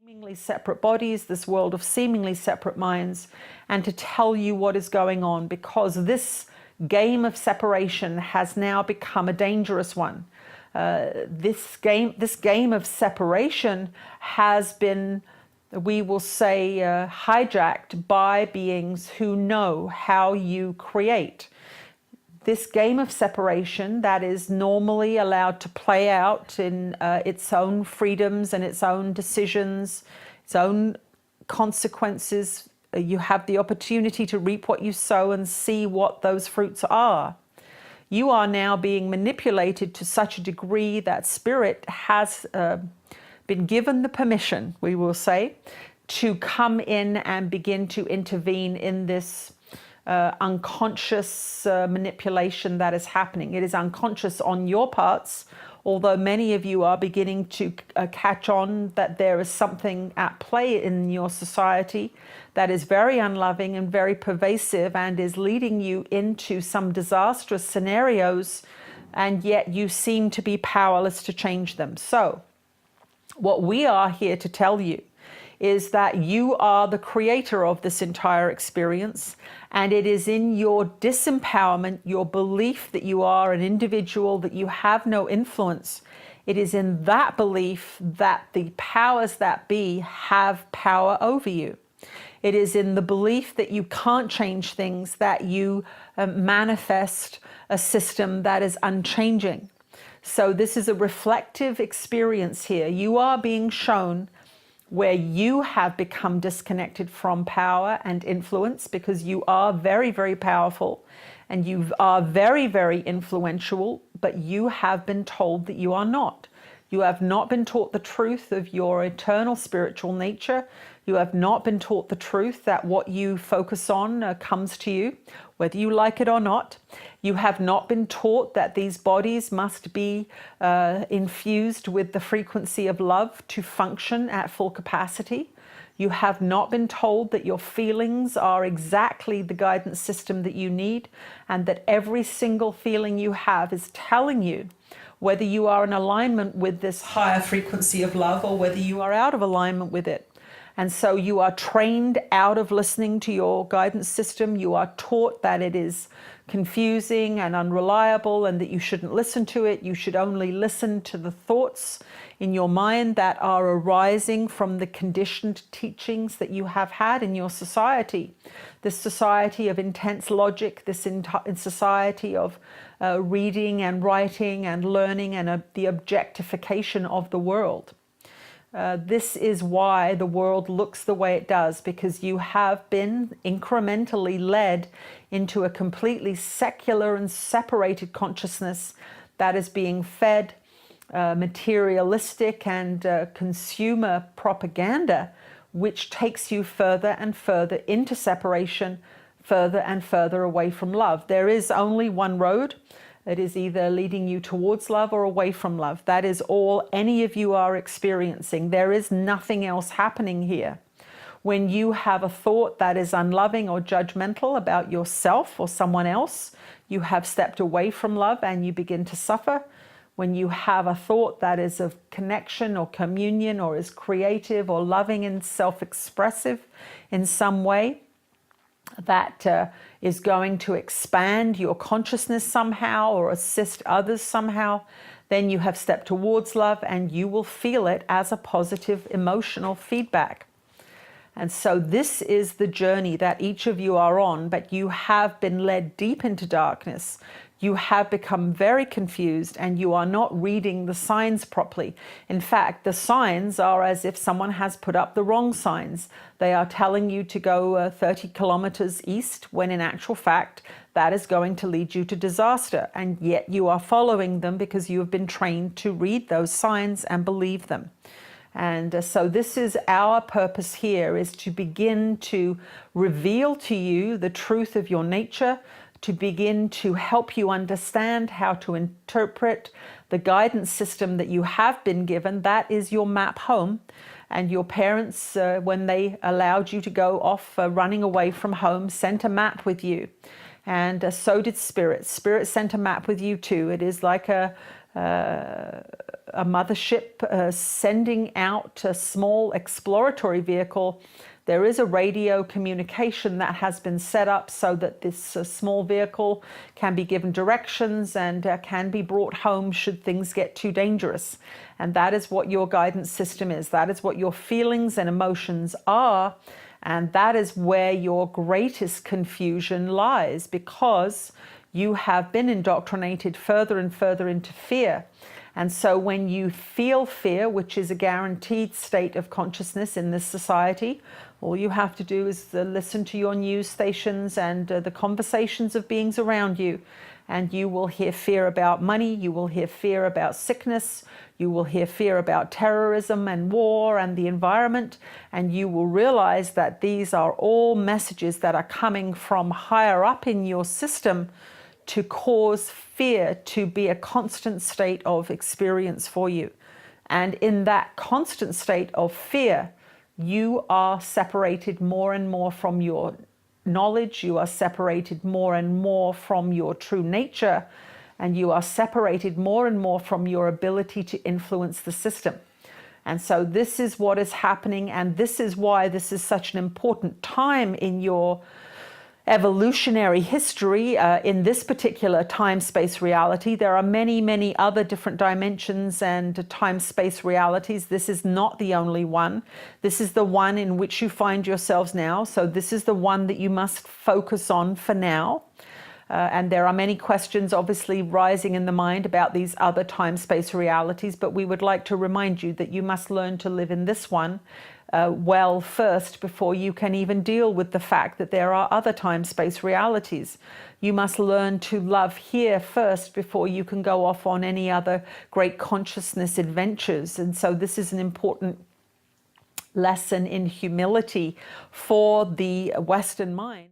seemingly separate bodies, this world of seemingly separate minds, and to tell you what is going on, because this game of separation has now become a dangerous one. This game of separation has been, we will say, hijacked by beings who know how you create. This game of separation that is normally allowed to play out in its own freedoms and its own decisions, its own consequences. You have the opportunity to reap what you sow and see what those fruits are. You are now being manipulated to such a degree that Spirit has been given the permission, we will say, to come in and begin to intervene in this unconscious manipulation that is happening. It is unconscious on your parts, although many of you are beginning to catch on that there is something at play in your society that is very unloving and very pervasive and is leading you into some disastrous scenarios, and yet you seem to be powerless to change them. So what we are here to tell you is that you are the creator of this entire experience, and it is in your disempowerment, your belief that you are an individual, that you have no influence. It is in that belief that the powers that be have power over you. It is in the belief that you can't change things that you manifest a system that is unchanging. So this is a reflective experience here. You are being shown where you have become disconnected from power and influence, because you are very, very powerful and you are very, very influential, but you have been told that you are not. You have not been taught the truth of your eternal spiritual nature. You have not been taught the truth that what you focus on comes to you, whether you like it or not. You have not been taught that these bodies must be infused with the frequency of love to function at full capacity. You have not been told that your feelings are exactly the guidance system that you need, and that every single feeling you have is telling you whether you are in alignment with this higher frequency of love or whether you are out of alignment with it. And so you are trained out of listening to your guidance system. You are taught that it is confusing and unreliable and that you shouldn't listen to it. You should only listen to the thoughts in your mind that are arising from the conditioned teachings that you have had in your society. This society of intense logic, this society of reading and writing and learning, and the objectification of the world. This is why the world looks the way it does, because you have been incrementally led into a completely secular and separated consciousness that is being fed materialistic and consumer propaganda, which takes you further and further into separation, further and further away from love. There is only one road. It is either leading you towards love or away from love. That is all any of you are experiencing. There is nothing else happening here. When you have a thought that is unloving or judgmental about yourself or someone else, you have stepped away from love and you begin to suffer. When you have a thought that is of connection or communion or is creative or loving and self-expressive in some way, that is going to expand your consciousness somehow or assist others somehow, then you have stepped towards love and you will feel it as a positive emotional feedback. And so this is the journey that each of you are on, but you have been led deep into darkness. You have become very confused and you are not reading the signs properly. In fact, the signs are as if someone has put up the wrong signs. They are telling you to go 30 kilometers east, when in actual fact, that is going to lead you to disaster. And yet you are following them because you have been trained to read those signs and believe them. And so this is our purpose here, is to begin to reveal to you the truth of your nature, to begin to help you understand how to interpret the guidance system that you have been given. That is your map home. And your parents, when they allowed you to go off running away from home, sent a map with you. And so did Spirit. Spirit sent a map with you too. It is like a a mothership sending out a small exploratory vehicle, there is a radio communication that has been set up so that this small vehicle can be given directions and can be brought home should things get too dangerous. And that is what your guidance system is. That is what your feelings and emotions are. And that is where your greatest confusion lies, because you have been indoctrinated further and further into fear. And so when you feel fear, which is a guaranteed state of consciousness in this society, all you have to do is listen to your news stations and the conversations of beings around you. And you will hear fear about money, you will hear fear about sickness, you will hear fear about terrorism and war and the environment, and you will realize that these are all messages that are coming from higher up in your system to cause fear to be a constant state of experience for you. And in that constant state of fear, you are separated more and more from your knowledge, you are separated more and more from your true nature, and you are separated more and more from your ability to influence the system. And so this is what is happening, and this is why this is such an important time in your evolutionary history. In this particular time-space reality, there are many, many other different dimensions and time-space realities. This is not the only one. This is the one in which you find yourselves now. So this is the one that you must focus on for now. And there are many questions obviously rising in the mind about these other time-space realities, but we would like to remind you that you must learn to live in this one well first before you can even deal with the fact that there are other time-space realities. You must learn to love here first before you can go off on any other great consciousness adventures. And so this is an important lesson in humility for the Western mind.